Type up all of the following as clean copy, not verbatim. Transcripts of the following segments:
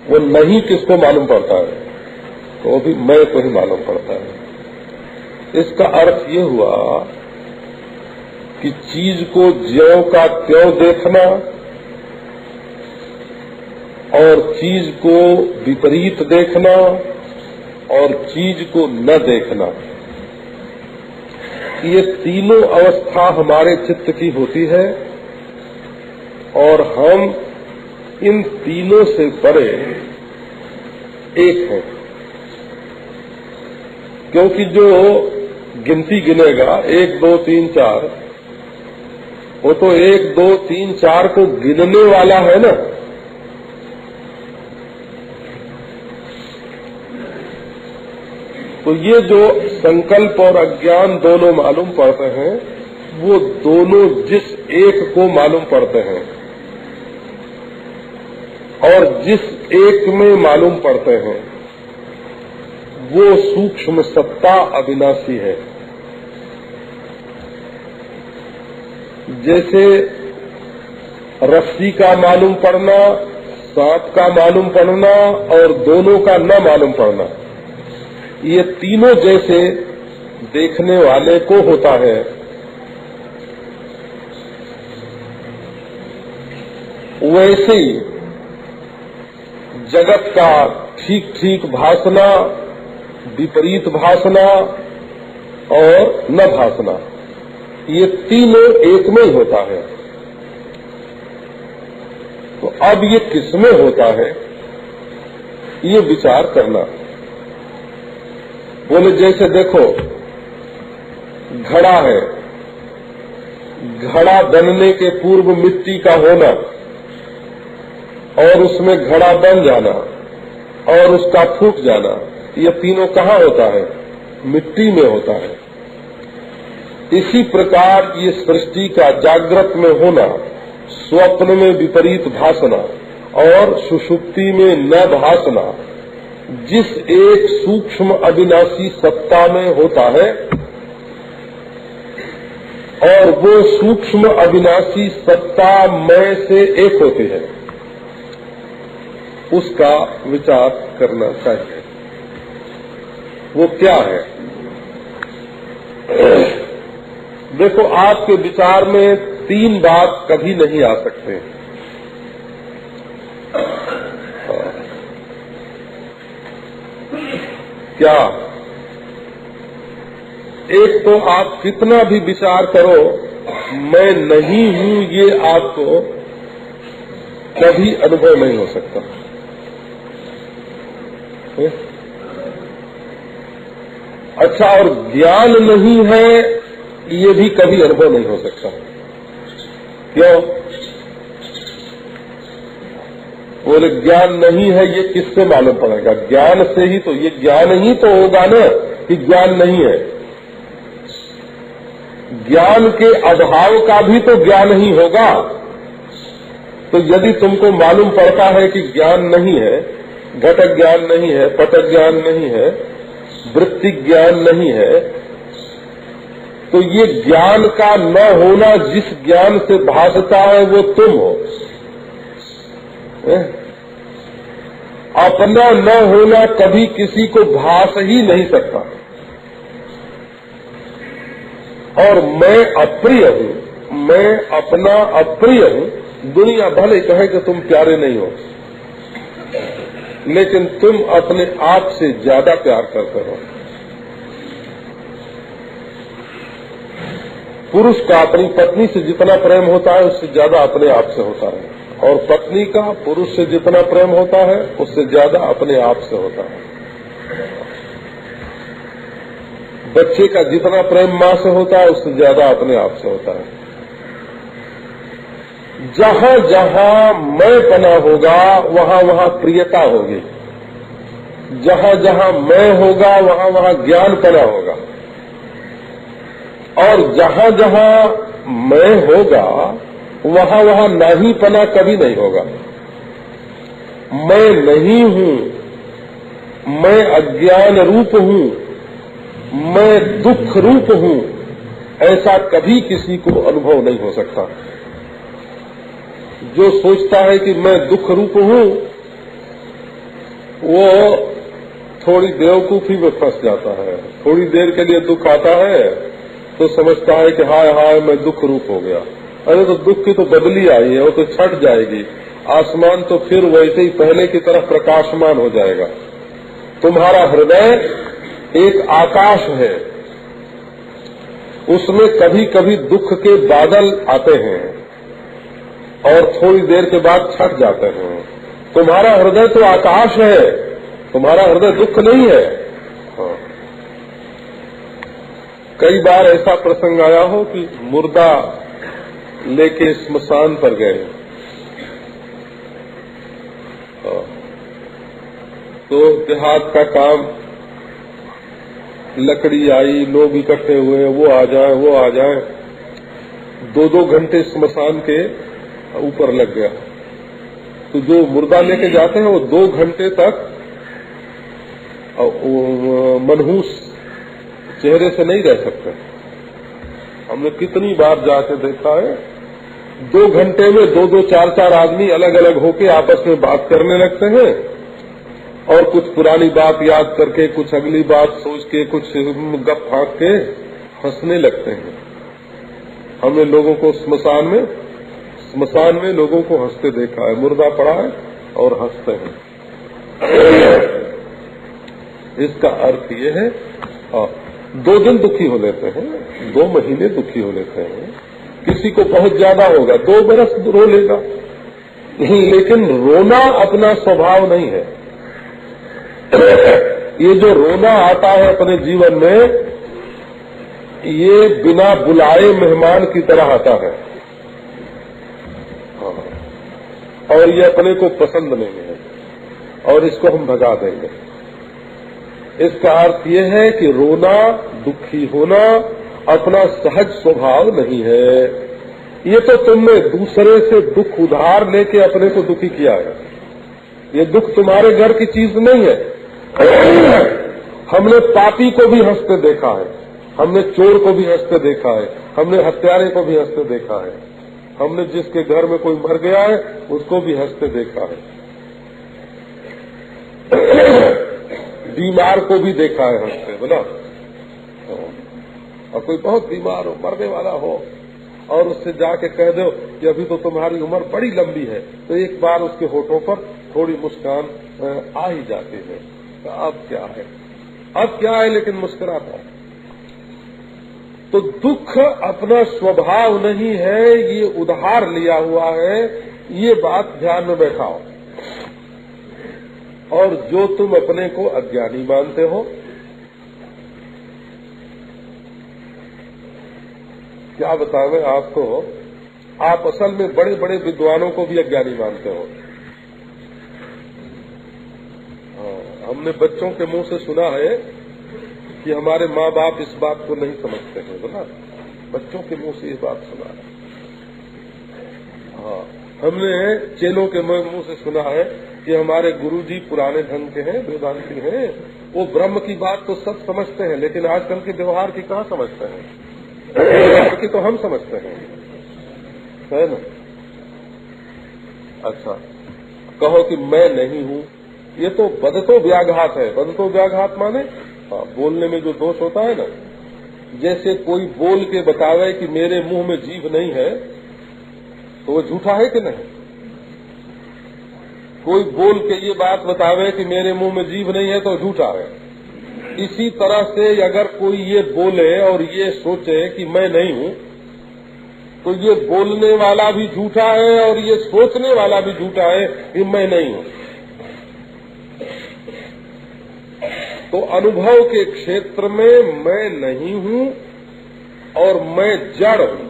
वो नहीं किसको मालूम पड़ता है? तो वो भी मैं को ही मालूम पड़ता है। इसका अर्थ ये हुआ कि चीज को ज्यों का त्यों देखना और चीज को विपरीत देखना और चीज को न देखना, ये तीनों अवस्था हमारे चित्त की होती है और हम इन तीनों से परे एक हैं। क्योंकि जो गिनती गिनेगा 1 2 3 4, वो तो 1 2 3 4 को गिनने वाला है ना। तो ये जो संकल्प और अज्ञान दोनों मालूम पड़ते हैं, वो दोनों जिस एक को मालूम पड़ते हैं और जिस एक में मालूम पड़ते हैं, वो सूक्ष्म सत्ता अविनाशी है। जैसे रस्सी का मालूम पड़ना, सांप का मालूम पड़ना और दोनों का न मालूम पड़ना, ये तीनों जैसे देखने वाले को होता है, वैसे ही जगत का ठीक ठीक भासना, विपरीत भासना और न भासना, ये तीनों एक में ही होता है। तो अब ये किसमें होता है, ये विचार करना। बोले जैसे देखो घड़ा है, घड़ा बनने के पूर्व मिट्टी का होना और उसमें घड़ा बन जाना और उसका फूट जाना, ये तीनों कहाँ होता है? मिट्टी में होता है। इसी प्रकार ये सृष्टि का जागृत में होना, स्वप्न में विपरीत भासना और सुषुप्ति में न भासना, जिस एक सूक्ष्म अविनाशी सत्ता में होता है और वो सूक्ष्म अविनाशी सत्ता मैं से एक होती है, उसका विचार करना चाहिए। वो क्या है? देखो, आपके विचार में 3 बात कभी नहीं आ सकते। क्या? एक तो आप कितना भी विचार करो, मैं नहीं हूं, ये आपको कभी अनुभव नहीं हो सकता। अच्छा, और ज्ञान नहीं है, ये भी कभी अनुभव नहीं हो सकता। क्यों? बोले ज्ञान नहीं है, ये किससे मालूम पड़ेगा? ज्ञान से ही तो, ये ज्ञान ही तो होगा ना कि ज्ञान नहीं है। ज्ञान के अभाव का भी तो ज्ञान ही होगा। तो यदि तुमको मालूम पड़ता है कि ज्ञान नहीं है, घटक ज्ञान नहीं है, पटक ज्ञान नहीं है, वृत्ति ज्ञान नहीं है, तो ये ज्ञान का न होना जिस ज्ञान से भासता है वो तुम हो। अपना न होना कभी किसी को भास ही नहीं सकता। और मैं अप्रिय हूँ, मैं अपना अप्रिय हूँ। दुनिया भले कहे कि तुम प्यारे नहीं हो, लेकिन तुम अपने आप से ज्यादा प्यार करते हो। पुरुष का अपनी पत्नी से जितना प्रेम होता है, उससे ज्यादा अपने आप से होता है, और पत्नी का पुरुष से जितना प्रेम होता है, उससे ज्यादा अपने आप से होता है। बच्चे का जितना प्रेम माँ से होता है, उससे ज्यादा अपने आप से होता है। जहाँ जहाँ मैं पना होगा, वहाँ वहाँ प्रियता होगी। जहाँ जहाँ मैं होगा, वहाँ वहाँ ज्ञान पना होगा। और जहाँ जहाँ मैं होगा, वहाँ वहाँ नहीं पना कभी नहीं होगा। मैं नहीं हूँ, मैं अज्ञान रूप हूँ, मैं दुख रूप हूँ, ऐसा कभी किसी को अनुभव नहीं हो सकता। जो सोचता है कि मैं दुख रूप हूँ, वो थोड़ी बेवकूफी में फंस जाता है। थोड़ी देर के लिए दुख आता है तो समझता है कि हाय हाय मैं दुख रूप हो गया। अरे तो दुख की तो बदली आई है, वो तो छट जाएगी। आसमान तो फिर वैसे ही पहले की तरह प्रकाशमान हो जाएगा। तुम्हारा हृदय एक आकाश है, उसमें कभी कभी दुख के बादल आते हैं और थोड़ी देर के बाद छट जाते हैं। तुम्हारा हृदय तो आकाश है, तुम्हारा हृदय दुख नहीं है। हाँ। कई बार ऐसा प्रसंग आया हो कि मुर्दा लेके स्मशान पर गए, तो देहात का काम, लकड़ी आई, लोग इकट्ठे हुए, वो आ जाए, 2-2 घंटे स्मशान के ऊपर लग गया। तो जो मुर्दा लेके जाते हैं वो 2 घंटे तक मनहूस चेहरे से नहीं रह सकते। हमने कितनी बार जाके देखा है, 2 घंटे में 2-2, 4-4 आदमी अलग अलग होके आपस में बात करने लगते हैं और कुछ पुरानी बात याद करके, कुछ अगली बात सोच के, कुछ गप फाँक के हंसने लगते हैं। हमने लोगों को स्मशान में लोगों को हंसते देखा है। मुर्दा पड़ा है और हंसते हैं। इसका अर्थ ये है 2 दिन दुखी हो लेते हैं, 2 महीने दुखी हो लेते हैं, किसी को बहुत ज्यादा होगा 2 बरस रो लेगा, लेकिन रोना अपना स्वभाव नहीं है। ये जो रोना आता है अपने जीवन में, ये बिना बुलाए मेहमान की तरह आता है और ये अपने को पसंद नहीं है और इसको हम भगा देंगे। इसका अर्थ ये है कि रोना, दुखी होना अपना सहज स्वभाव नहीं है। ये तो तुमने दूसरे से दुख उधार लेके अपने को दुखी किया है। ये दुख तुम्हारे घर की चीज नहीं है। हमने पापी को भी हंसते देखा है, हमने चोर को भी हंसते देखा है, हमने हत्यारे को भी हंसते देखा है, हमने जिसके घर में कोई मर गया है उसको भी हंसते देखा है, बीमार को भी देखा है हंसते, बोला। और कोई बहुत बीमार हो, मरने वाला हो और उससे जाके कह दो कि अभी तो तुम्हारी उम्र बड़ी लंबी है, तो एक बार उसके होठों पर थोड़ी मुस्कान आ ही जाती है। तो अब क्या है, लेकिन मुस्कुराता है। तो दुख अपना स्वभाव नहीं है, ये उधार लिया हुआ है, ये बात ध्यान में बैठाओ। और जो तुम अपने को अज्ञानी मानते हो, क्या बतावें आपको, आप असल में बड़े बड़े विद्वानों को भी अज्ञानी मानते हो। हमने बच्चों के मुंह से सुना है कि हमारे माँ बाप इस बात को नहीं समझते हैं, बोला। बच्चों के मुंह से ये बात सुना है। हाँ, हमने चेलों के मुंह से सुना है कि हमारे गुरुजी पुराने ढंग के हैं, वेदांती हैं, वो ब्रह्म की बात तो सब समझते हैं, लेकिन आजकल के व्यवहार की कहाँ समझते हैं, ब्रह्म की तो हम समझते हैं, है ना। अच्छा, कहो कि मैं नहीं हूँ, ये तो बदतो व्याघात है। बदतो व्याघात माने बोलने में जो दोष होता है ना, जैसे कोई बोल के बतावे कि मेरे मुंह में जीभ नहीं है, तो वो झूठा है कि नहीं। कोई बोल के ये बात बतावे कि मेरे मुंह में जीभ नहीं है तो झूठा है। इसी तरह से अगर कोई ये बोले और ये सोचे कि मैं नहीं हूँ, तो ये बोलने वाला भी झूठा है और ये सोचने वाला भी झूठा है कि मैं नहीं हूँ। तो अनुभव के क्षेत्र में मैं नहीं हूँ और मैं जड़ हूँ।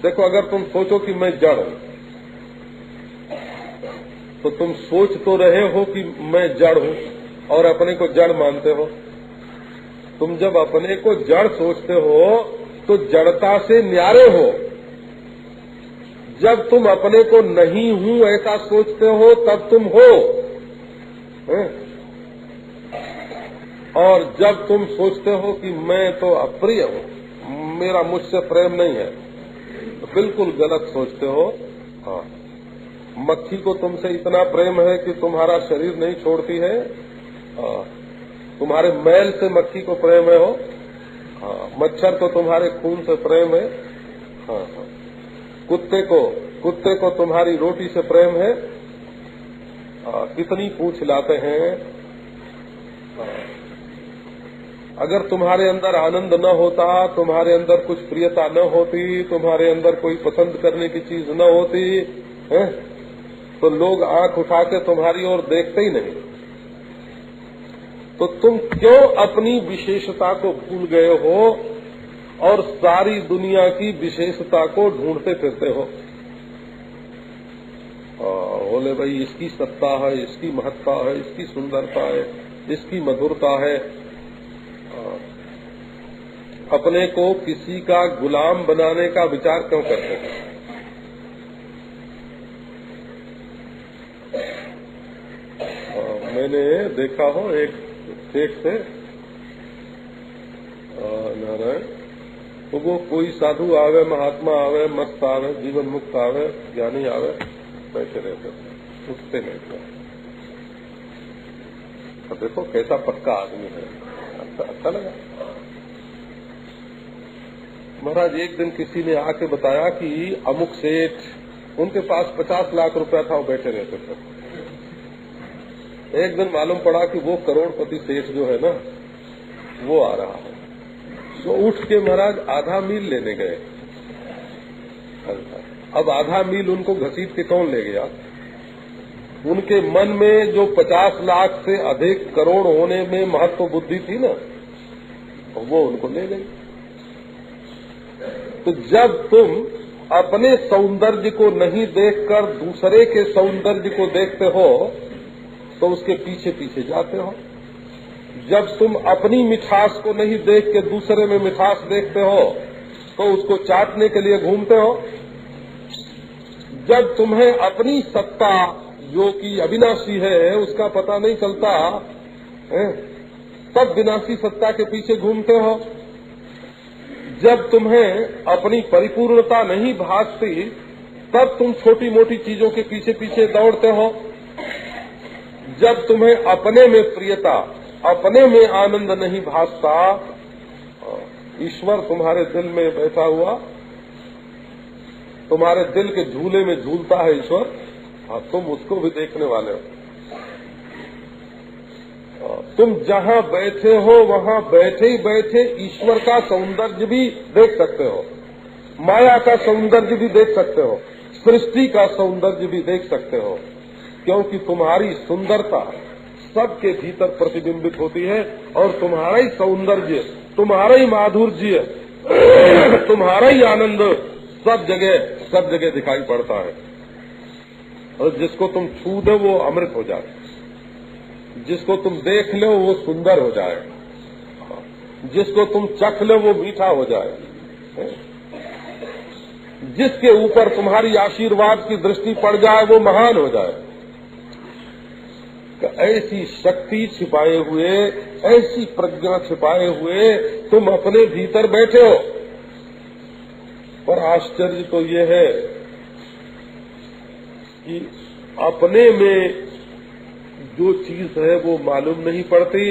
देखो, अगर तुम सोचो कि मैं जड़ हूँ, तो तुम सोच तो रहे हो कि मैं जड़ हूँ और अपने को जड़ मानते हो। तुम जब अपने को जड़ सोचते हो तो जड़ता से न्यारे हो। जब तुम अपने को नहीं हूँ ऐसा सोचते हो तब तुम हो, और जब तुम सोचते हो कि मैं तो अप्रिय हूँ, मेरा मुझसे प्रेम नहीं है, तो बिल्कुल गलत सोचते हो। हाँ, मक्खी को तुमसे इतना प्रेम है कि तुम्हारा शरीर नहीं छोड़ती है। तुम्हारे मैल से मक्खी को प्रेम है हो। मच्छर को तुम्हारे खून से प्रेम है। कुत्ते को तुम्हारी रोटी से प्रेम है। कितनी पूछ लाते हैं। अगर तुम्हारे अंदर आनंद न होता, तुम्हारे अंदर कुछ प्रियता न होती, तुम्हारे अंदर कोई पसंद करने की चीज न होती है, तो लोग आंख उठा के तुम्हारी ओर देखते ही नहीं। तो तुम क्यों अपनी विशेषता को भूल गए हो और सारी दुनिया की विशेषता को ढूंढते फिरते हो। बोले भाई इसकी सत्ता है, इसकी महत्ता है, इसकी सुंदरता है, इसकी मधुरता है। अपने को किसी का गुलाम बनाने का विचार क्यों करते हैं? मैंने देखा हो एक सेठ से नारायण, तो वो कोई साधु आवे, महात्मा आवे, मस्त आवे, जीवन मुक्त आवे, ज्ञानी आवे, बैठे रहते थे, उठते नहीं थे। तो देखो कैसा पक्का आदमी है। अच्छा लगा। महाराज एक दिन किसी ने आके बताया कि अमुक सेठ, उनके पास 50 लाख रुपया था, वो बैठे रहते थे। एक दिन मालूम पड़ा कि वो करोड़पति सेठ जो है ना, वो आ रहा है। तो उठ के महाराज आधा मील लेने गए। अब आधा मील उनको घसीट के कौन ले गया? उनके मन में जो 50 लाख से अधिक करोड़ होने में महत्व बुद्धि थी ना, वो उनको ले गई। तो जब तुम अपने सौंदर्य को नहीं देखकर दूसरे के सौंदर्य को देखते हो तो उसके पीछे पीछे जाते हो। जब तुम अपनी मिठास को नहीं देख के दूसरे में मिठास देखते हो तो उसको चाटने के लिए घूमते हो। जब तुम्हें अपनी सत्ता जो कि अविनाशी है उसका पता नहीं चलता तब विनाशी सत्ता के पीछे घूमते हो। जब तुम्हें अपनी परिपूर्णता नहीं भासती तब तुम छोटी मोटी चीजों के पीछे पीछे दौड़ते हो। जब तुम्हें अपने में प्रियता, अपने में आनंद नहीं भासता, ईश्वर तुम्हारे दिल में बैठा हुआ, तुम्हारे दिल के झूले में झूलता है ईश्वर, तुम उसको भी देखने वाले हो। तुम जहाँ बैठे हो वहाँ बैठे ही बैठे ईश्वर का सौंदर्य भी देख सकते हो, माया का सौंदर्य भी देख सकते हो, सृष्टि का सौंदर्य भी देख सकते हो, क्योंकि तुम्हारी सुंदरता सबके भीतर प्रतिबिंबित होती है और तुम्हारा ही सौंदर्य, तुम्हारा ही माधुर्य, तुम्हारा ही आनंद सब जगह दिखाई पड़ता है। और जिसको तुम छू दो वो अमृत हो जाए, जिसको तुम देख लो वो सुंदर हो जाए, जिसको तुम चख लो वो मीठा हो जाए, जिसके ऊपर तुम्हारी आशीर्वाद की दृष्टि पड़ जाए वो महान हो जाए। तो ऐसी शक्ति छिपाए हुए, ऐसी प्रज्ञा छिपाए हुए तुम अपने भीतर बैठे हो। पर आश्चर्य तो ये है कि अपने में जो चीज है वो मालूम नहीं पड़ती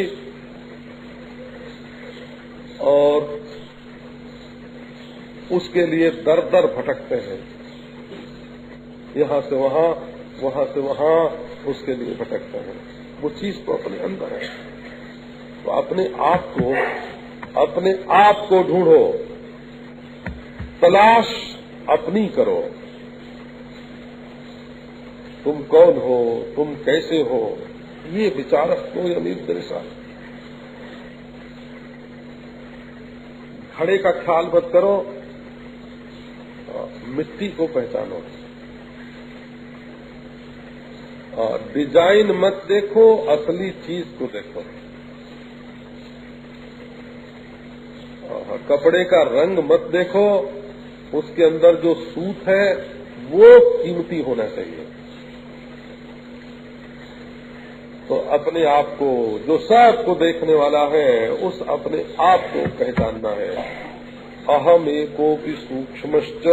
और उसके लिए दर दर भटकते हैं, यहाँ से वहाँ, वहाँ से वहाँ, उसके लिए भटकते हैं। वो चीज तो अपने अंदर है। तो अपने आप को ढूंढो, तलाश अपनी करो। तुम कौन हो, तुम कैसे हो, ये विचारक को अनिर्देशा। घड़े का ख्याल मत करो, मिट्टी को पहचानो। डिजाइन मत देखो, असली चीज को देखो। कपड़े का रंग मत देखो, उसके अंदर जो सूत है वो कीमती होना चाहिए। तो अपने आप को, जो सबको देखने वाला है, उस अपने आप को पहचानना है। अहम एकोपि सूक्ष्मश्च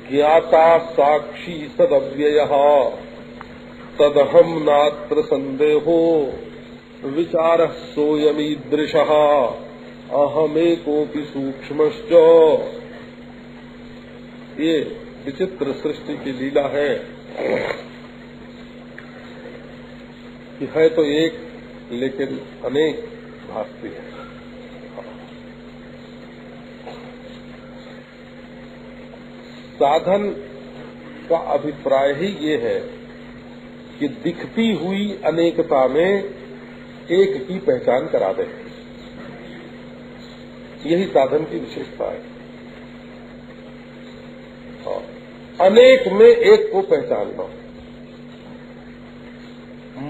ज्ञाता साक्षी सदव्ययः तदहम नात्र संदेहो विचारः सोयमीदृशः अहमेकोऽपि सूक्ष्मश्च। ये विचित्र सृष्टि की लीला है कि है तो एक लेकिन अनेक भासती है। साधन का अभिप्राय ही ये है कि दिखती हुई अनेकता में एक की पहचान करा दे। यही साधन की विशेषता है। अनेक में एक को पहचानना,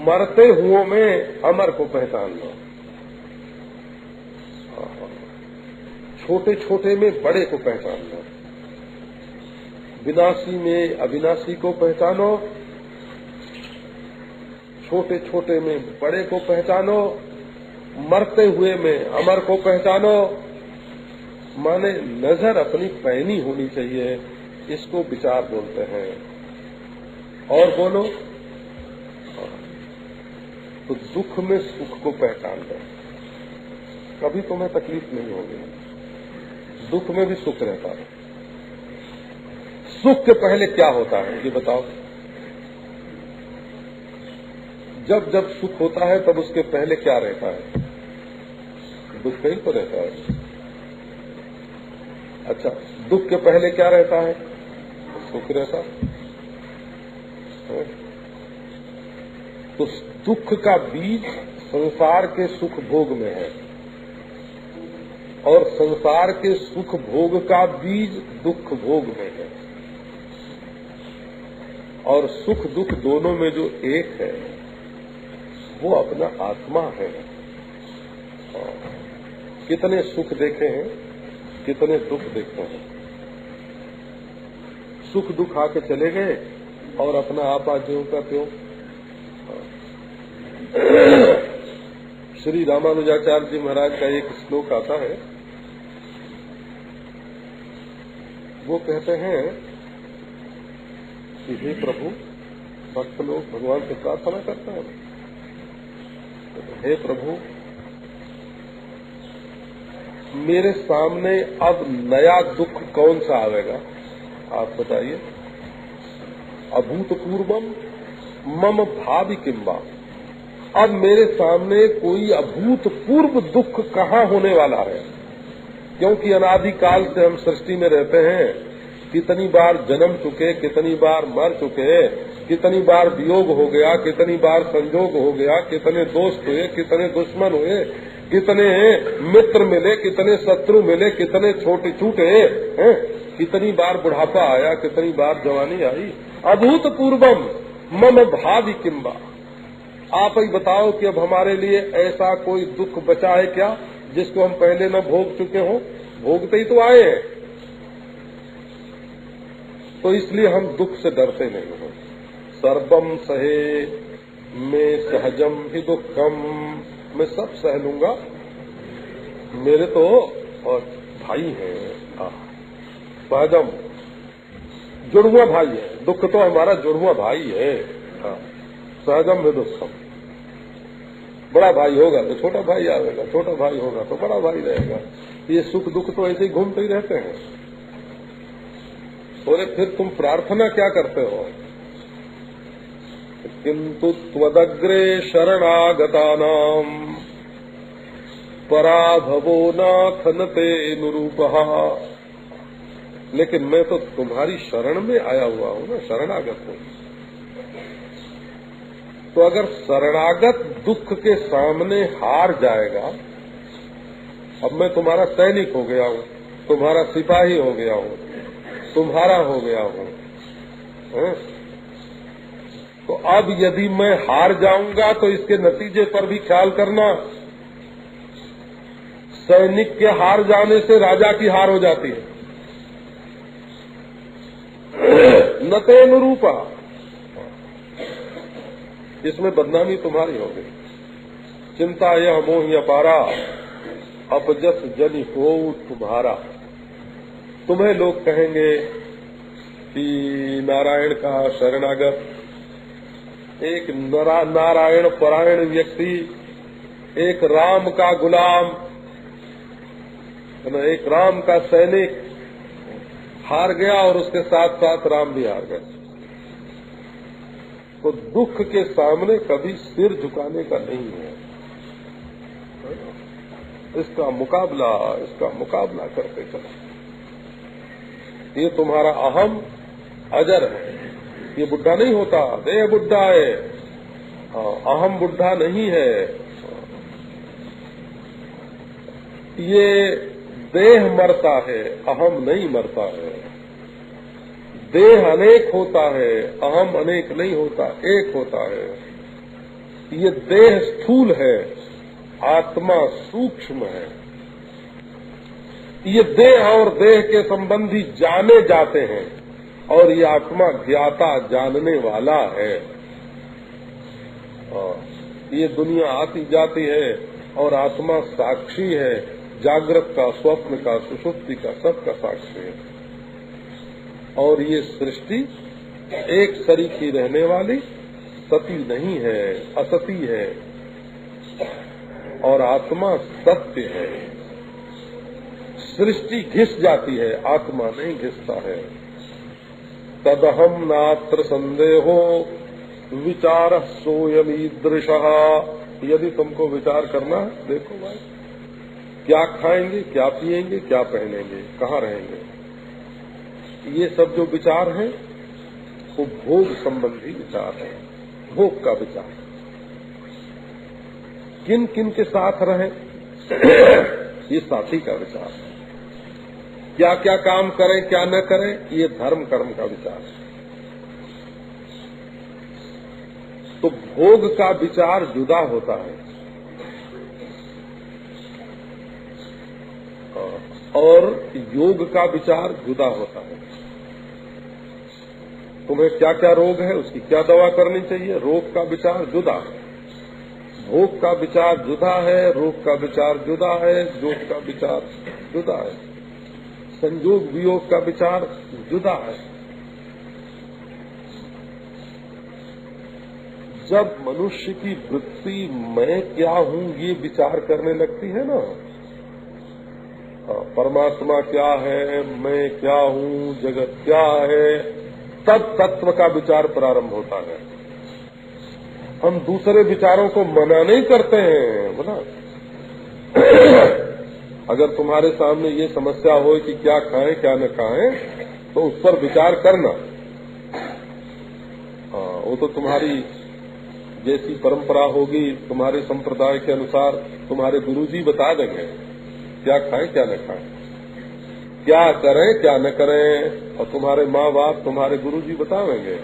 मरते हुओं में अमर को पहचानना, छोटे छोटे में बड़े को पहचानना, विनाशी में अविनाशी को पहचानो, छोटे छोटे में बड़े को पहचानो, मरते हुए में अमर को पहचानो। माने नजर अपनी पैनी होनी चाहिए, इसको विचार बोलते हैं। और बोलो तो दुख में सुख को पहचान लो, कभी तुम्हें तकलीफ नहीं होगी। दुख में भी सुख रहता है। सुख के पहले क्या होता है ये बताओ। जब जब सुख होता है तब उसके पहले क्या रहता है? दुख ही तो रहता है। अच्छा, दुख के पहले क्या रहता है? सुख रहता है। तो दुख का बीज संसार के सुख भोग में है और संसार के सुख भोग का बीज दुख भोग में है। और सुख दुख दोनों में जो एक है वो अपना आत्मा है। कितने सुख देखे हैं, कितने दुख देखे हैं। सुख दुख आके चले गए और अपना आपा ज्यों का त्यों। श्री रामानुजाचार्य जी महाराज का एक श्लोक आता है, वो कहते हैं कि हे प्रभु, भक्त लोग भगवान से प्रार्थना करते हैं, हे प्रभु मेरे सामने अब नया दुख कौन सा आवेगा, आप बताइए। अभूतपूर्वम मम भावी किंबा, अब मेरे सामने कोई अभूतपूर्व दुख कहाँ होने वाला है? क्योंकि अनादिकाल से हम सृष्टि में रहते हैं, कितनी बार जन्म चुके, कितनी बार मर चुके, कितनी बार वियोग हो गया, कितनी बार संजोग हो गया, कितने दोस्त हुए, कितने दुश्मन हुए, कितने मित्र मिले, कितने शत्रु मिले, कितने छोटे छूटे हैं, कितनी बार बुढ़ापा आया, कितनी बार जवानी आई। अभूतपूर्वम मम भावी किंबा, आप ही बताओ कि अब हमारे लिए ऐसा कोई दुख बचा है क्या जिसको हम पहले न भोग चुके हों? भोगते ही तो आए हैं। तो इसलिए हम दुख से डरते नहीं हैं। सर्वम सहे मैं सहजम ही दुखम, मैं सब सह लूंगा, मेरे तो और भाई हैं। सहजम जुड़वा भाई है, दुख तो हमारा जुड़वा भाई है। सहजम ही दुखम, बड़ा भाई होगा तो छोटा भाई आएगा, छोटा भाई होगा तो बड़ा भाई रहेगा। ये सुख दुख तो ऐसे ही घूमते ही रहते हैं। बोले फिर तुम प्रार्थना क्या करते हो? किंतु त्वदग्रे शरणागतानाम पराभवो नाथनते नुरूपः, लेकिन मैं तो तुम्हारी शरण में आया हुआ हूँ ना, शरणागत हूँ। तो अगर शरणागत दुख के सामने हार जाएगा, अब मैं तुम्हारा सैनिक हो गया हूँ, तुम्हारा सिपाही हो गया हूँ, तुम्हारा हो गया हूँ, तो अब यदि मैं हार जाऊंगा तो इसके नतीजे पर भी ख्याल करना। सैनिक के हार जाने से राजा की हार हो जाती है। नते अनुरूपा, इसमें बदनामी तुम्हारी होगी। चिंता यह मोह अपारा, अपजस जनि हो तुम्हारा। तुम्हें लोग कहेंगे कि नारायण का शरणागत, एक नारायण परायण व्यक्ति, एक राम का गुलाम, एक राम का सैनिक हार गया और उसके साथ साथ राम भी हार गए। तो दुख के सामने कभी सिर झुकाने का नहीं है, इसका मुकाबला करते चलो। ये तुम्हारा अहम अजर है, ये बुढ़ा नहीं होता, देह बुढ़ा है, अहम बुढ़ा नहीं है। ये देह मरता है, अहम नहीं मरता है। देह अनेक होता है, अहम अनेक नहीं होता, एक होता है। ये देह स्थूल है, आत्मा सूक्ष्म है। ये देह और देह के संबंधी जाने जाते हैं और ये आत्मा ज्ञाता जानने वाला है। ये दुनिया आती जाती है और आत्मा साक्षी है, जागृत का, स्वप्न का, सुषुप्ति का, सबका साक्षी है। और ये सृष्टि एक सरीखी रहने वाली सती नहीं है, असती है, और आत्मा सत्य है। सृष्टि घिस जाती है, आत्मा नहीं घिसता है। तदहम नात्र संदेहो विचार सोयमीदृशः। यदि तुमको विचार करना है, देखो भाई, क्या खाएंगे, क्या पिएंगे, क्या पहनेंगे, कहाँ रहेंगे, ये सब जो विचार है वो भोग संबंधी विचार है, भोग का विचार। किन किन के साथ रहे ये साथी का विचार है। क्या क्या काम करें, क्या न करें, ये धर्म कर्म का विचार है। तो भोग का विचार जुदा होता है और योग का विचार जुदा होता है। तुम्हें क्या क्या रोग है, उसकी क्या दवा करनी चाहिए, रोग का विचार जुदा है। भोग का विचार जुदा है, रोग का विचार जुदा है, योग का विचार जुदा है, संयोग वियोग का विचार जुदा है। जब मनुष्य की वृत्ति मैं क्या हूँ ये विचार करने लगती है ना, परमात्मा क्या है, मैं क्या हूँ, जगत क्या है, तब तत्व का विचार प्रारंभ होता है। हम दूसरे विचारों को मना नहीं करते हैं, बोला अगर तुम्हारे सामने ये समस्या हो कि क्या खाएं क्या न खाएं, तो उस पर विचार करना। वो तो तुम्हारी जैसी परंपरा होगी, तुम्हारे संप्रदाय के अनुसार तुम्हारे गुरुजी बता देंगे क्या खाएं क्या न खाएं, क्या करें क्या न करें, और तुम्हारे माँ बाप, तुम्हारे गुरुजी बतावेंगे।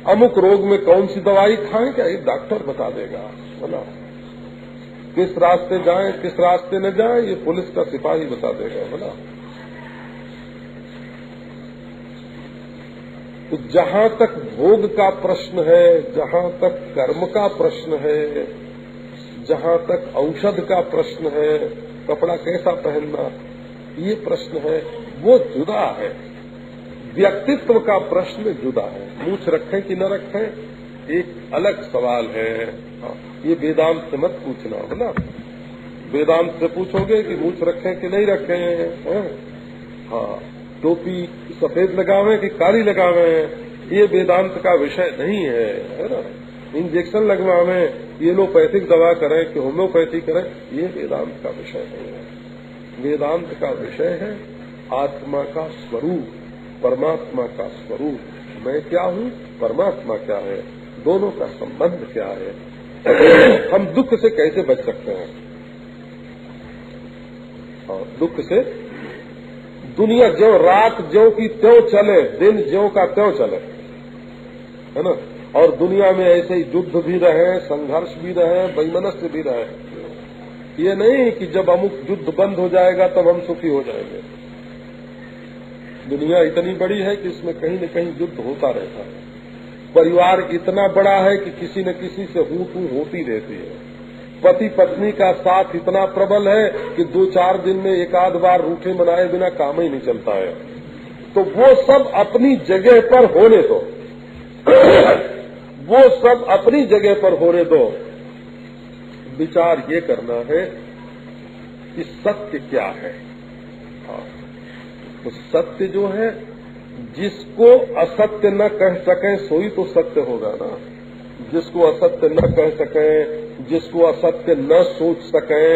अमुक रोग में कौन सी दवाई खाएं, क्या एक डॉक्टर बता देगा, बोला किस रास्ते जाएं किस रास्ते न जाएं, ये पुलिस का सिपाही बता देगा, बोला। तो जहाँ तक भोग का प्रश्न है, जहाँ तक कर्म का प्रश्न है, जहाँ तक औषध का प्रश्न है, कपड़ा कैसा पहनना ये प्रश्न है, वो जुदा है। व्यक्तित्व का प्रश्न जुदा है। मूछ रखें कि न रखें एक अलग सवाल है। ये वेदांत से मत पूछना, है ना। वेदांत से पूछोगे कि मूछ रखें कि नहीं रखें, हाँ टोपी सफेद लगावे कि काली लगावे, ये वेदांत का विषय नहीं है ना। इंजेक्शन लगवावे, ये एलोपैथिक दवा करें कि होम्योपैथी करें, ये वेदांत का विषय नहीं है। वेदांत का विषय है आत्मा का स्वरूप, परमात्मा का स्वरूप। मैं क्या हूँ, परमात्मा क्या है, दोनों का संबंध क्या है, हम दुख से कैसे बच सकते हैं। और दुख से दुनिया ज्यों रात ज्यों की त्यों चले, दिन ज्यों का त्यों चले, है ना। और दुनिया में ऐसे ही युद्ध भी रहे, संघर्ष भी रहे, वैमनस्य भी रहे। ये नहीं कि जब अमुक युद्ध बंद हो जाएगा तब हम सुखी हो जाएंगे। दुनिया इतनी बड़ी है कि इसमें कहीं न कहीं युद्ध होता रहता है। परिवार इतना बड़ा है कि किसी न किसी से हूं तू होती रहती है। पति पत्नी का साथ इतना प्रबल है कि 2-4 दिन में एक आध बार रूठे मनाए बिना काम ही नहीं चलता है। तो वो सब अपनी जगह पर होने दो, वो सब अपनी जगह पर होने दो। विचार ये करना है कि सत्य क्या है। तो सत्य जो है, जिसको असत्य न कह सके सोई तो सत्य होगा ना। जिसको असत्य न कह सके, जिसको असत्य न सोच सके,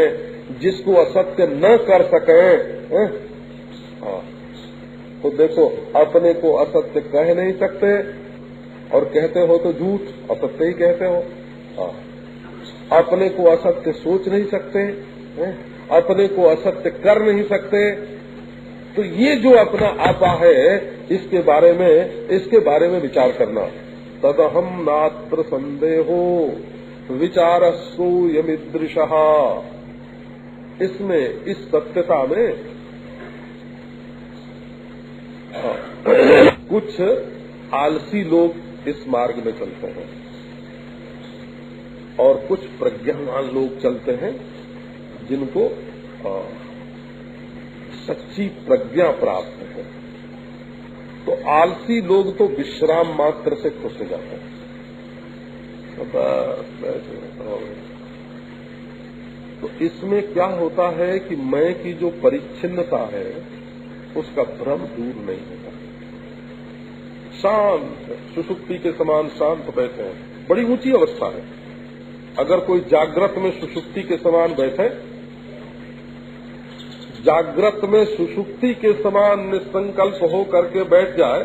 जिसको असत्य न कर सके, तो देखो अपने को असत्य कह नहीं सकते, और कहते हो तो झूठ, असत्य ही कहते हो। अपने को असत्य सोच नहीं सकते, अपने को असत्य कर नहीं सकते। तो ये जो अपना आपा है, इसके बारे में विचार करना। तदहम नात्र संदेहो विचारस्सु यमिदृशः। इसमें, इस सत्यता में कुछ आलसी लोग इस मार्ग में चलते हैं और कुछ प्रज्ञावान लोग चलते हैं, जिनको सच्ची प्रज्ञा प्राप्त है। तो आलसी लोग तो विश्राम मात्र से खुश हो जाते हैं। तो इसमें क्या होता है कि मैं की जो परिच्छिन्नता है, उसका भ्रम दूर नहीं होता। शांत, सुषुप्ति के समान शांत बैठे हैं, बड़ी ऊंची अवस्था है। अगर कोई जागृत में सुषुप्ति के समान बैठे, जागृत में सुषुप्ति के समान निसंकल्प हो करके बैठ जाए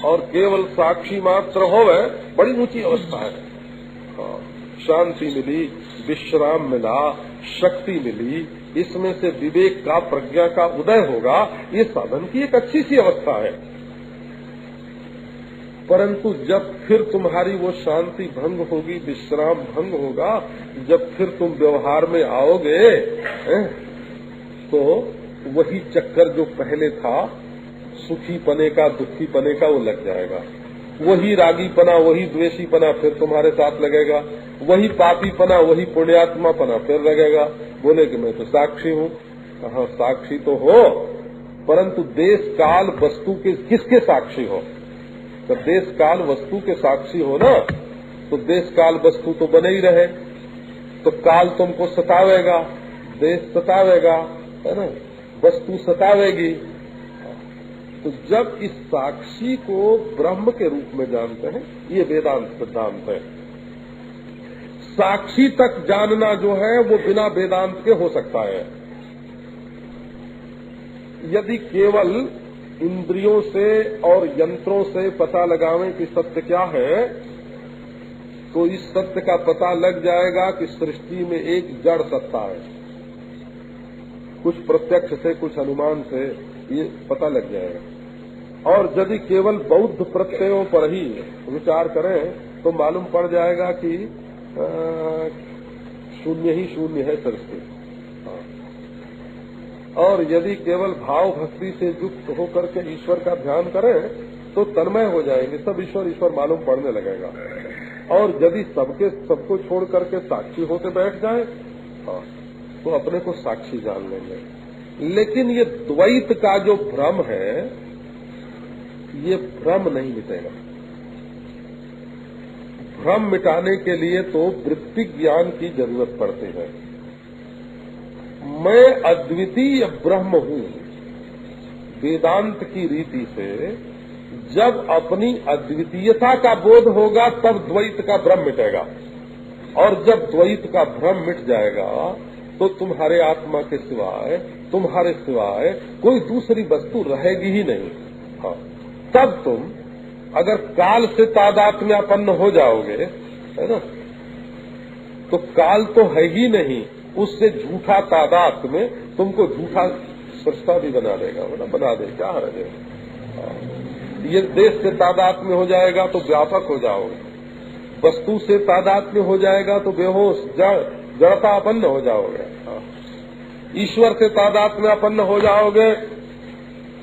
और केवल साक्षी मात्र होवे, बड़ी ऊंची अवस्था है। शांति मिली, विश्राम मिला, शक्ति मिली, इसमें से विवेक का, प्रज्ञा का उदय होगा। ये साधन की एक अच्छी सी अवस्था है। परंतु जब फिर तुम्हारी वो शांति भंग होगी, विश्राम भंग होगा, जब फिर तुम व्यवहार में आओगे, तो वही चक्कर जो पहले था, सुखी पने का, दुखी पने का, वो लग जाएगा। वही रागी पना, वही द्वेषी पना फिर तुम्हारे साथ लगेगा। वही पापी पना, वही पुण्यात्मा पना फिर लगेगा। बोले कि मैं तो साक्षी हूँ। हाँ, साक्षी तो हो, परंतु देश काल वस्तु के किसके साक्षी हो? तो देश काल वस्तु के साक्षी हो ना, तो देश काल वस्तु तो बने ही रहे। तो काल तुमको सतावेगा, देश सतावेगा, है ना, वस्तु सतावेगी। तो जब इस साक्षी को ब्रह्म के रूप में जानते हैं, ये वेदांत सिद्धांत है। साक्षी तक जानना जो है वो बिना वेदांत के हो सकता है। यदि केवल इंद्रियों से और यंत्रों से पता लगावें कि सत्य क्या है, तो इस सत्य का पता लग जाएगा कि सृष्टि में एक जड़ सत्ता है। कुछ प्रत्यक्ष से, कुछ अनुमान से ये पता लग जाएगा। और यदि केवल बौद्ध प्रत्ययों पर ही विचार करें तो मालूम पड़ जाएगा कि शून्य ही शून्य है सृष्टि। और यदि केवल भाव भक्ति से युक्त होकर के ईश्वर का ध्यान करें तो तन्मय हो जाएंगे, सब ईश्वर ईश्वर मालूम पड़ने लगेगा। और यदि सबको छोड़ करके साक्षी होते बैठ जाए तो अपने को साक्षी जान लेंगे। लेकिन ये द्वैत का जो भ्रम है, ये भ्रम नहीं मिटेगा। भ्रम मिटाने के लिए तो वृत्ति ज्ञान की जरूरत पड़ती है। मैं अद्वितीय ब्रह्म हूँ, वेदांत की रीति से जब अपनी अद्वितीयता का बोध होगा तब द्वैत का भ्रम मिटेगा। और जब द्वैत का भ्रम मिट जाएगा तो तुम्हारे आत्मा के सिवाय, तुम्हारे सिवाय कोई दूसरी वस्तु रहेगी ही नहीं। हाँ, तब तुम अगर काल से तादात्म्यापन्न हो जाओगे, है ना, तो काल तो है ही नहीं, उससे झूठा तादात्म्य में तुमको झूठा सृष्टा भी बना देगा, बना दे, क्या हर्ज है। ये देश से तादात्म्य हो जाएगा तो व्यापक हो जाओगे, वस्तु से तादात्म्य हो जाएगा तो बेहोश जड़तापन्न हो जाओगे, ईश्वर से तादात्म्यापन्न हो जाओगे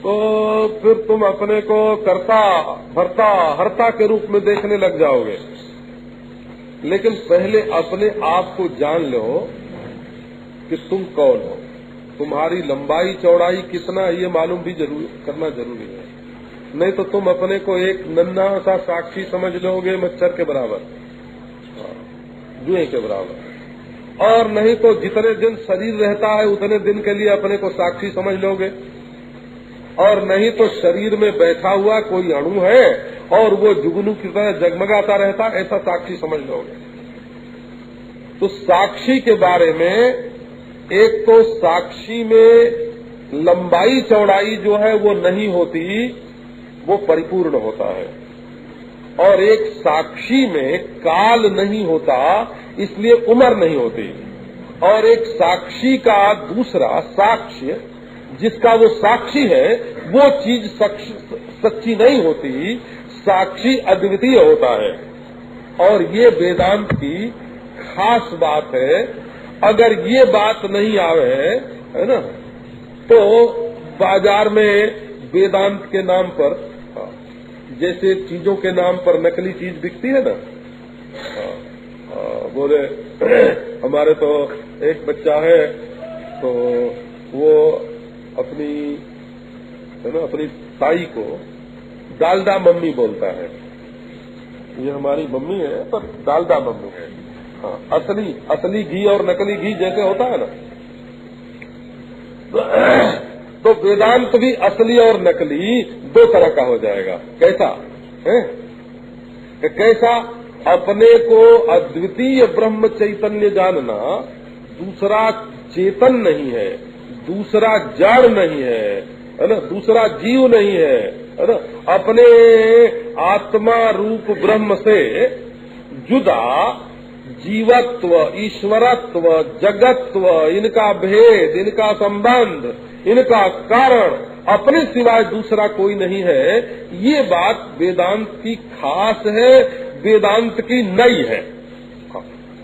तो फिर तुम अपने को कर्ता, भर्ता, हर्ता के रूप में देखने लग जाओगे। लेकिन पहले अपने आप को जान लो कि तुम कौन हो। तुम्हारी लंबाई चौड़ाई कितना ये मालूम भी करना जरूरी है। नहीं तो तुम अपने को एक नन्हा सा साक्षी समझ लोगे, मच्छर के बराबर, जुए के बराबर। और नहीं तो जितने दिन शरीर रहता है उतने दिन के लिए अपने को साक्षी समझ लोगे। और नहीं तो शरीर में बैठा हुआ कोई अणु है और वो जुगनू की तरह जगमगाता रहता, ऐसा साक्षी समझ लोगे। तो साक्षी के बारे में, एक तो साक्षी में लंबाई चौड़ाई जो है वो नहीं होती, वो परिपूर्ण होता है। और एक साक्षी में काल नहीं होता, इसलिए उम्र नहीं होती। और एक साक्षी का दूसरा साक्ष्य, जिसका वो साक्षी है, वो चीज सच्ची नहीं होती, साक्षी अद्वितीय होता है। और ये वेदांत की खास बात है। अगर ये बात नहीं आवे, है ना, तो बाजार में वेदांत के नाम पर, जैसे चीजों के नाम पर नकली चीज बिकती है ना, बोले हमारे तो एक बच्चा है, तो वो अपनी, है ना, अपनी ताई को डालडा मम्मी बोलता है। ये हमारी मम्मी है पर डालडा मम्मी है। हाँ, असली घी और नकली घी जैसे होता है ना, तो वेदांत भी असली और नकली दो तरह का हो जाएगा। कैसा है? कैसा? अपने को अद्वितीय ब्रह्म चैतन्य जानना, दूसरा चेतन नहीं है, दूसरा जड़ नहीं है ना, दूसरा जीव नहीं है ना, अपने आत्मा रूप ब्रह्म से जुदा जीवत्व, ईश्वरत्व, जगत्व, इनका भेद, इनका संबंध, इनका कारण अपने सिवाय दूसरा कोई नहीं है। ये बात वेदांत की खास है, वेदांत की नई है,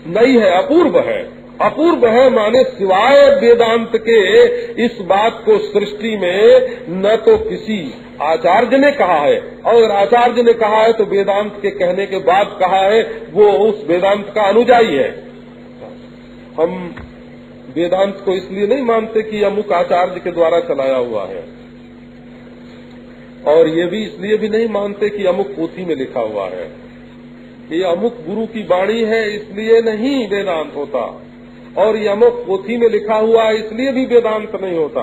नई है, अपूर्व है। अपूर्व है माने सिवाय वेदांत के इस बात को सृष्टि में न तो किसी आचार्य ने कहा है, और आचार्य ने कहा है तो वेदांत के कहने के बाद कहा है, वो उस वेदांत का अनुयायी है। हम वेदांत को इसलिए नहीं मानते कि अमुक आचार्य के द्वारा चलाया हुआ है, और ये भी इसलिए भी नहीं मानते कि अमुक पोथी में लिखा हुआ है। ये अमुक गुरु की वाणी है इसलिए नहीं वेदांत होता, और ये अमुक पोथी में लिखा हुआ है इसलिए भी वेदांत नहीं होता।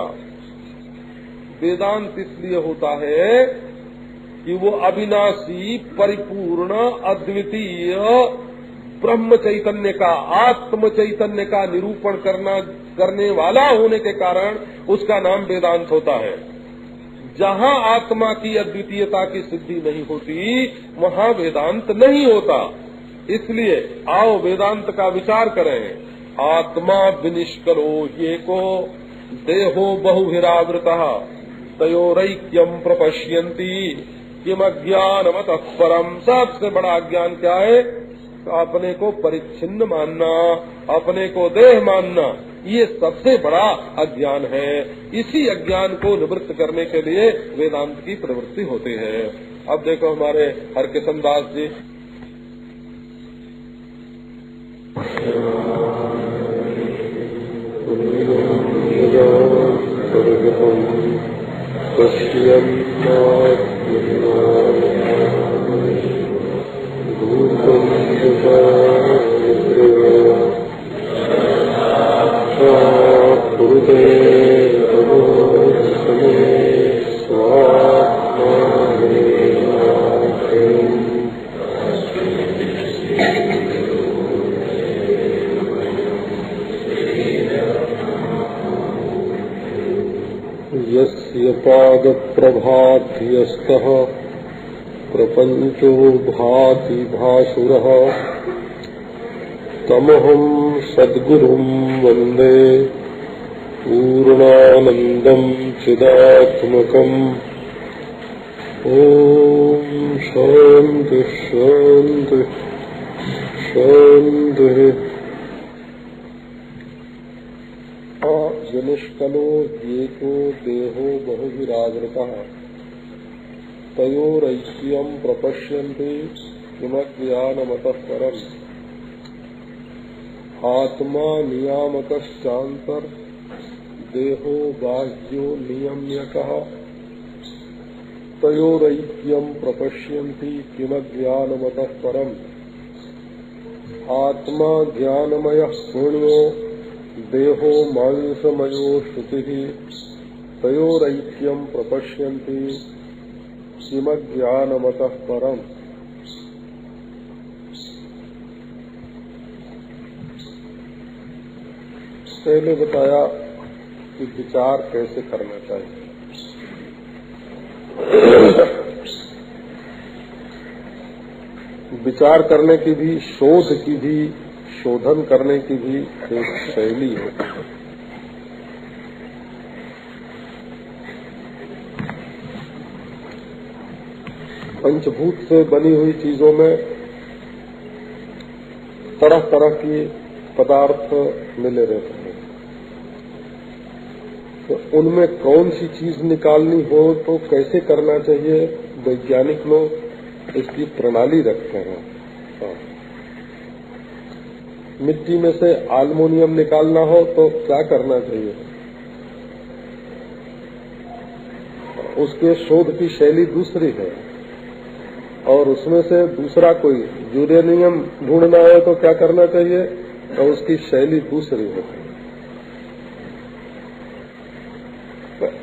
वेदांत इसलिए होता है कि वो अविनाशी, परिपूर्ण, अद्वितीय ब्रह्म चैतन्य का, आत्म चैतन्य का निरूपण करने वाला होने के कारण उसका नाम वेदांत होता है। जहाँ आत्मा की अद्वितीयता की सिद्धि नहीं होती, वहाँ वेदांत नहीं होता। इसलिए आओ वेदांत का विचार करें। आत्मा विनिष्कलो ये को देहो बहुभिरावृतः तयोरैक्यम प्रपश्यन्ति किम अज्ञानमतः परम। सबसे बड़ा अज्ञान क्या है? अपने को परिच्छिन्न मानना, अपने को देह मानना, ये सबसे बड़ा अज्ञान है। इसी अज्ञान को निवृत्त करने के लिए वेदांत की प्रवृत्ति होती है। अब देखो हमारे हरकिशन दास जी, पाद प्रभात्यस्तः प्रपंचो भाति भासुरः तमहं सद्गुरुं वन्दे पूर्णानन्दं चिदात्मकम्। ओम शांति शांति शांति। निष्कलो एको देहो बहुविरावृतः तयोरैक्यं प्रपश्यन्ति किमज्ञानमतः परम्। आत्मा नियामकश्चान्तर देहो बाह्यो नियम्यकः तयोरैक्यं प्रपश्यन्ति किमज्ञानमतः परम् आत्मा ज्ञानमयः पुण्यो देहो मांसमयो श्रुतिः तयोरैक्यं प्रपश्यन्ति किमज्ञानमतः परम्। पहले बताया कि विचार कैसे करना चाहिए। विचार करने की भी, शोध की भी, शोधन करने की भी एक शैली होती है। पंचभूत से बनी हुई चीजों में तरह तरह की पदार्थ मिले रहते हैं, तो उनमें कौन सी चीज निकालनी हो तो कैसे करना चाहिए, वैज्ञानिक लोग इसकी प्रणाली रखते हैं। मिट्टी में से एल्युमिनियम निकालना हो तो क्या करना चाहिए, उसके शोध की शैली दूसरी है, और उसमें से दूसरा कोई यूरेनियम ढूंढना हो तो क्या करना चाहिए, तो उसकी शैली दूसरी होती है।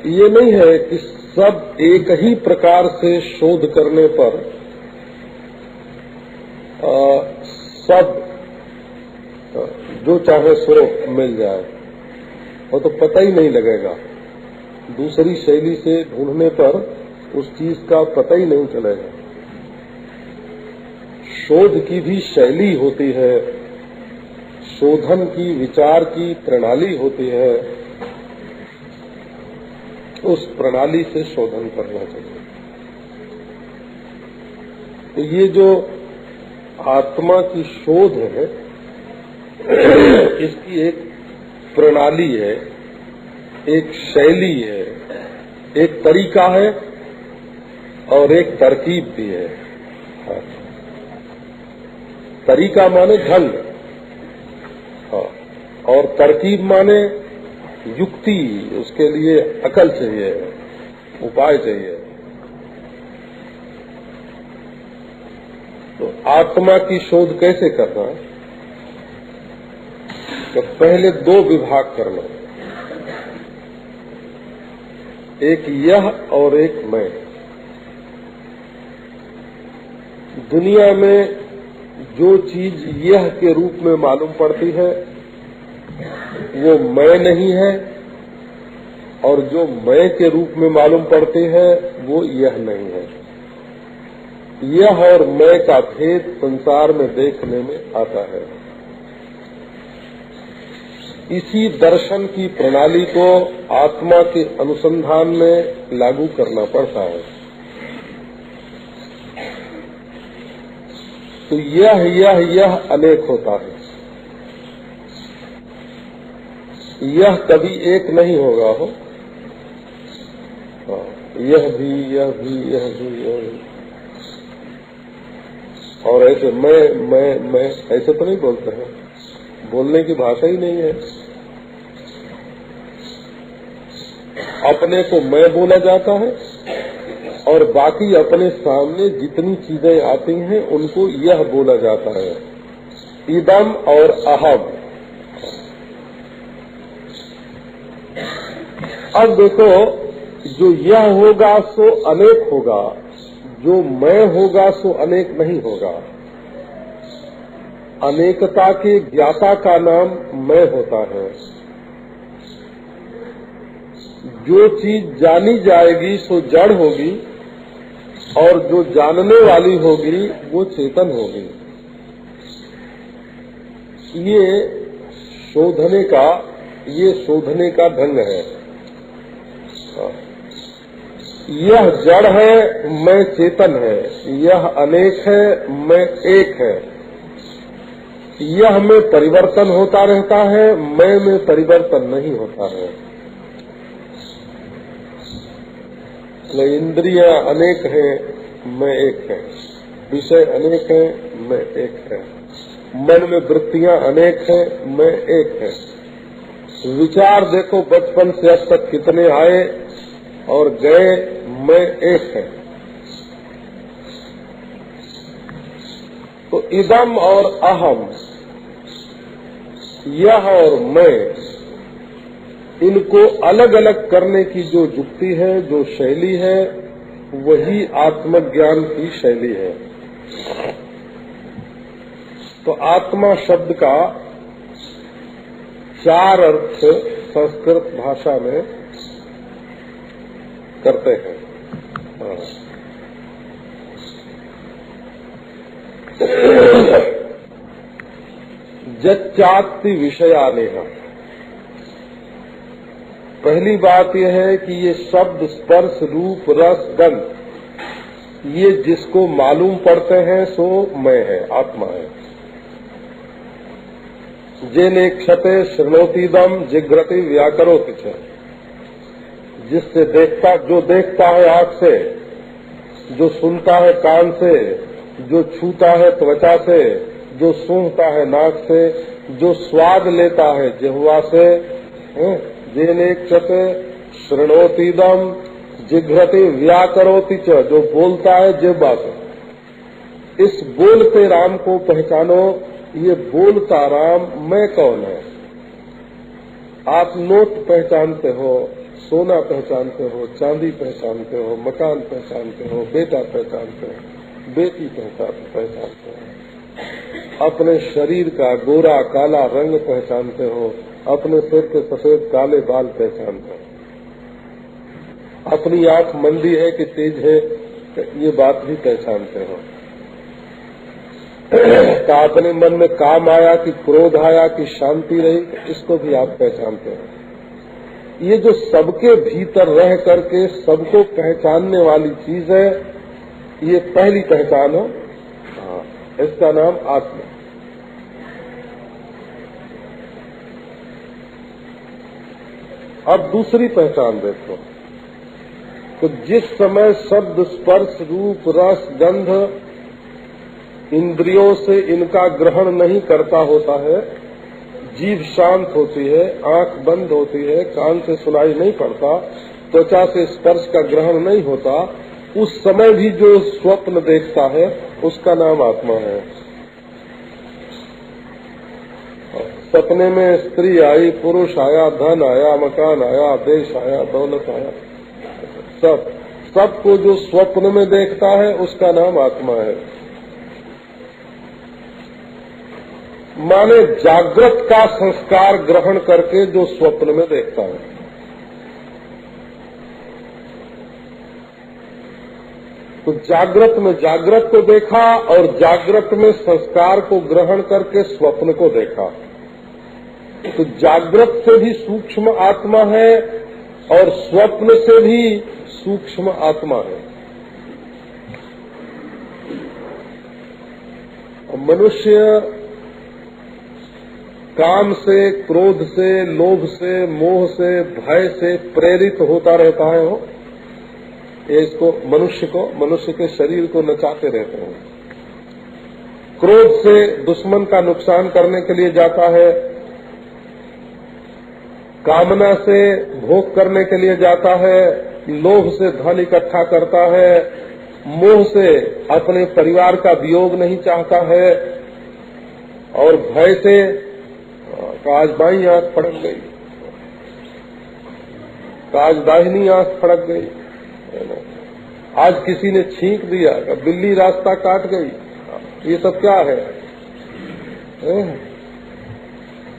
ये नहीं है कि सब एक ही प्रकार से शोध करने पर सब जो चाहे सो मिल जाए, वो तो पता ही नहीं लगेगा। दूसरी शैली से ढूंढने पर उस चीज का पता ही नहीं चलेगा। शोध की भी शैली होती है, शोधन की, विचार की प्रणाली होती है, उस प्रणाली से शोधन करना चाहिए। तो ये जो आत्मा की शोध है, इसकी एक प्रणाली है, एक शैली है, एक तरीका है और एक तरकीब भी है। तरीका माने ढंग, और तरकीब माने युक्ति, उसके लिए अकल चाहिए, उपाय चाहिए। तो आत्मा की शोध कैसे करना, तो पहले दो विभाग करना, एक यह और एक मैं। दुनिया में जो चीज यह के रूप में मालूम पड़ती है वो मैं नहीं है, और जो मैं के रूप में मालूम पड़ती है वो यह नहीं है। यह और मैं का भेद संसार में देखने में आता है। इसी दर्शन की प्रणाली को आत्मा के अनुसंधान में लागू करना पड़ता है। तो यह अनेक होता है। यह कभी एक नहीं होगा हो, यह भी। और ऐसे मैं ऐसे तो नहीं बोलते हैं, बोलने की भाषा ही नहीं है। अपने को मैं बोला जाता है और बाकी अपने सामने जितनी चीजें आती हैं उनको यह बोला जाता है। इदम और अहम। अब देखो, जो यह होगा सो अनेक होगा, जो मैं होगा सो अनेक नहीं होगा। अनेकता के ज्ञाता का नाम मैं होता है। जो चीज जानी जाएगी सो जड़ होगी, और जो जानने वाली होगी वो चेतन होगी। ये शोधने का ढंग है। यह जड़ है, मैं चेतन है। यह अनेक है, मैं एक है। यह में परिवर्तन होता रहता है, मैं में परिवर्तन नहीं होता है। इंद्रियां अनेक हैं, मैं एक है। विषय अनेक हैं, मैं एक है। मन में वृत्तियां अनेक हैं, मैं एक है। विचार देखो बचपन से अब तक कितने आए और गए, मैं एक है। तो इदम और अहम, यह और मैं, इनको अलग अलग करने की जो युक्ति है, जो शैली है, वही आत्मज्ञान की शैली है। तो आत्मा शब्द का 4 अर्थ संस्कृत भाषा में करते हैं। जच्चाति विषयानेह, पहली बात यह है कि ये शब्द, स्पर्श, रूप, रस, गंध, ये जिसको मालूम पड़ते हैं सो मैं है, आत्मा है। जेने क्षते शृणोतीदम जिघ्रति व्याकरोति च, जिससे देखता, जो देखता है आँख से, जो सुनता है कान से, जो छूता है त्वचा से, जो सूंघता है नाक से, जो स्वाद लेता है जिह्वा से, जेने क्षते शृणोतीदम जिघ्रति व्याकरोति च, जो बोलता है जिह्वा से। इस बोलते राम को पहचानो। ये बोलता राम मैं कौन है? आप नोट पहचानते हो, सोना पहचानते हो, चांदी पहचानते हो, मकान पहचानते हो, बेटा पहचानते हो, बेटी पहचानते हो, अपने शरीर का गोरा काला रंग पहचानते हो, अपने सिर के सफेद काले बाल पहचानते हो, अपनी आंख मंदी है कि तेज है ये बात भी पहचानते हो, का अपने मन में काम आया कि क्रोध आया कि शांति रही, इसको भी आप पहचानते हो। ये जो सबके भीतर रह करके सबको पहचानने वाली चीज है, ये पहली पहचान हो, इसका नाम आत्मा। अब दूसरी पहचान देखो, तो जिस समय शब्द, स्पर्श, रूप, रस, गंध इंद्रियों से इनका ग्रहण नहीं करता होता है, जीभ शांत होती है, आंख बंद होती है, कान से सुनाई नहीं पड़ता, त्वचा से स्पर्श का ग्रहण नहीं होता, उस समय भी जो स्वप्न देखता है उसका नाम आत्मा है। सपने में स्त्री आई, पुरुष आया, धन आया, मकान आया, देश आया, दौलत आया, सबको जो स्वप्न में देखता है उसका नाम आत्मा है। माने जागृत का संस्कार ग्रहण करके जो स्वप्न में देखता है। तो जागृत में जागृत को देखा और जागृत में संस्कार को ग्रहण करके स्वप्न को देखा। तो जागृत से भी सूक्ष्म आत्मा है और स्वप्न से भी सूक्ष्म आत्मा है। मनुष्य काम से, क्रोध से, लोभ से, मोह से, भय से प्रेरित होता रहता है। हो ये इसको मनुष्य के शरीर को नचाते रहते हैं। क्रोध से दुश्मन का नुकसान करने के लिए जाता है, कामना से भोग करने के लिए जाता है, लोभ से धन इकट्ठा करता है, मोह से अपने परिवार का वियोग नहीं चाहता है, और भय से काज बाई आंख फड़क गई, काज दाहिनी आंख फड़क गई, आज किसी ने छींक दिया, बिल्ली रास्ता काट गई, ये सब क्या है?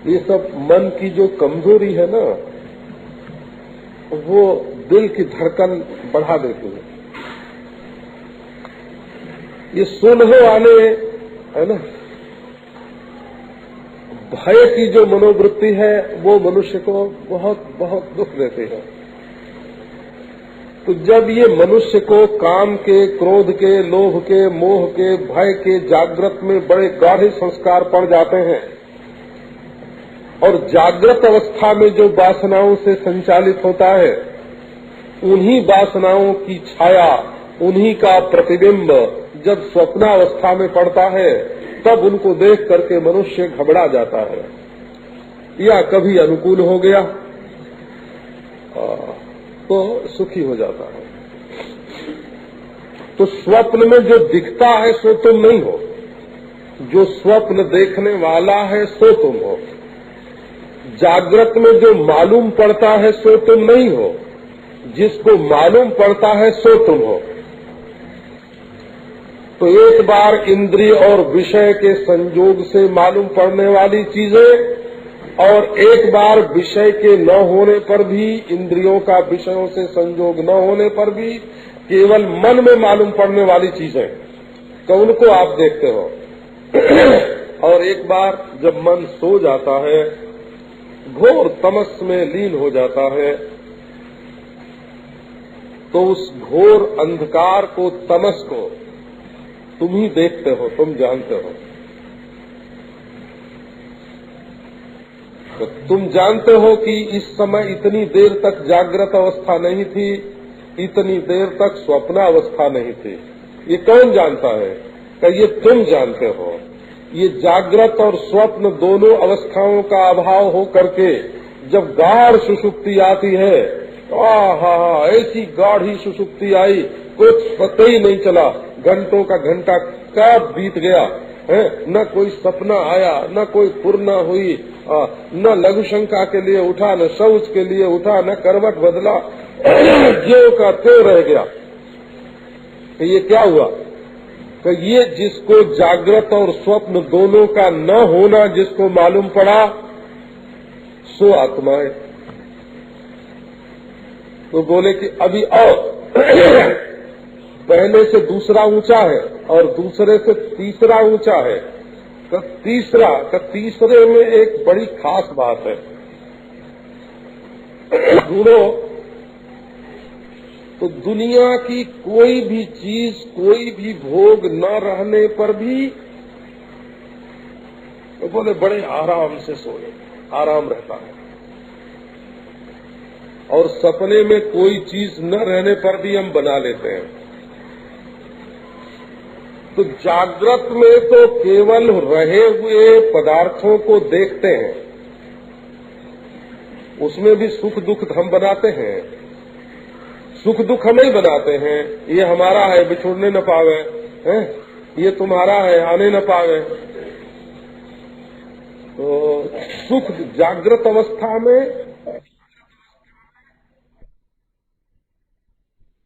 ये सब मन की जो कमजोरी है ना, वो दिल की धड़कन बढ़ा देती है। ये सुलह वाले है ना, भय की जो मनोवृत्ति है वो मनुष्य को बहुत बहुत दुख देती है। तो जब ये मनुष्य को काम के, क्रोध के, लोभ के, मोह के, भय के जागृत में बड़े गाढ़े संस्कार पड़ जाते हैं, और जागृत अवस्था में जो वासनाओं से संचालित होता है, उन्हीं वासनाओं की छाया, उन्हीं का प्रतिबिंब जब स्वप्नावस्था में पड़ता है, तब उनको देख करके मनुष्य घबरा जाता है। या कभी अनुकूल हो गया तो सुखी हो जाता है। तो स्वप्न में जो दिखता है सो तुम नहीं हो, जो स्वप्न देखने वाला है सो तुम हो। जागृत में जो मालूम पड़ता है सो तुम नहीं हो, जिसको मालूम पड़ता है सो तुम हो। तो एक बार इंद्रिय और विषय के संयोग से मालूम पड़ने वाली चीजें और एक बार विषय के न होने पर भी, इंद्रियों का विषयों से संयोग न होने पर भी केवल मन में मालूम पड़ने वाली चीजें, तो उनको आप देखते हो। और एक बार जब मन सो जाता है, घोर तमस में लीन हो जाता है, तो उस घोर अंधकार को, तमस को तुम ही देखते हो, तुम जानते हो। तो तुम जानते हो कि इस समय इतनी देर तक जागृत अवस्था नहीं थी, इतनी देर तक स्वप्नावस्था नहीं थी। ये कौन जानता है? कि ये तुम जानते हो। ये जागृत और स्वप्न दोनों अवस्थाओं का अभाव हो करके जब गाढ़ सुषुप्ति आती है, आहा ऐसी गाढ़ी सुषुप्ति आई, कुछ पता ही नहीं चला, घंटों का घंटा कब बीत गया है। न कोई सपना आया, न कोई पूर्णा हुई, न लघु शंका के लिए उठा, न शौच के लिए उठा, न करवट बदला, ज्यों का त्यों रह गया। तो ये क्या हुआ? कि ये जिसको जागृत और स्वप्न दोनों का न होना जिसको मालूम पड़ा, सो आत्मा है। तो बोले कि अभी और पहले से दूसरा ऊंचा है और दूसरे से तीसरा ऊंचा है। तो तीसरे में एक बड़ी खास बात है। गुणों तो दुनिया की कोई भी चीज, कोई भी भोग न रहने पर भी तो बोले बड़े आराम से सोए, आराम रहता है। और सपने में कोई चीज न रहने पर भी हम बना लेते हैं। तो जागृत में तो केवल रहे हुए पदार्थों को देखते हैं, उसमें भी सुख दुख हम बनाते हैं। सुख दुख हम नहीं बनाते हैं, ये हमारा है बिछोड़ने न पावे, है ये तुम्हारा है आने न पावे। तो सुख जागृत अवस्था में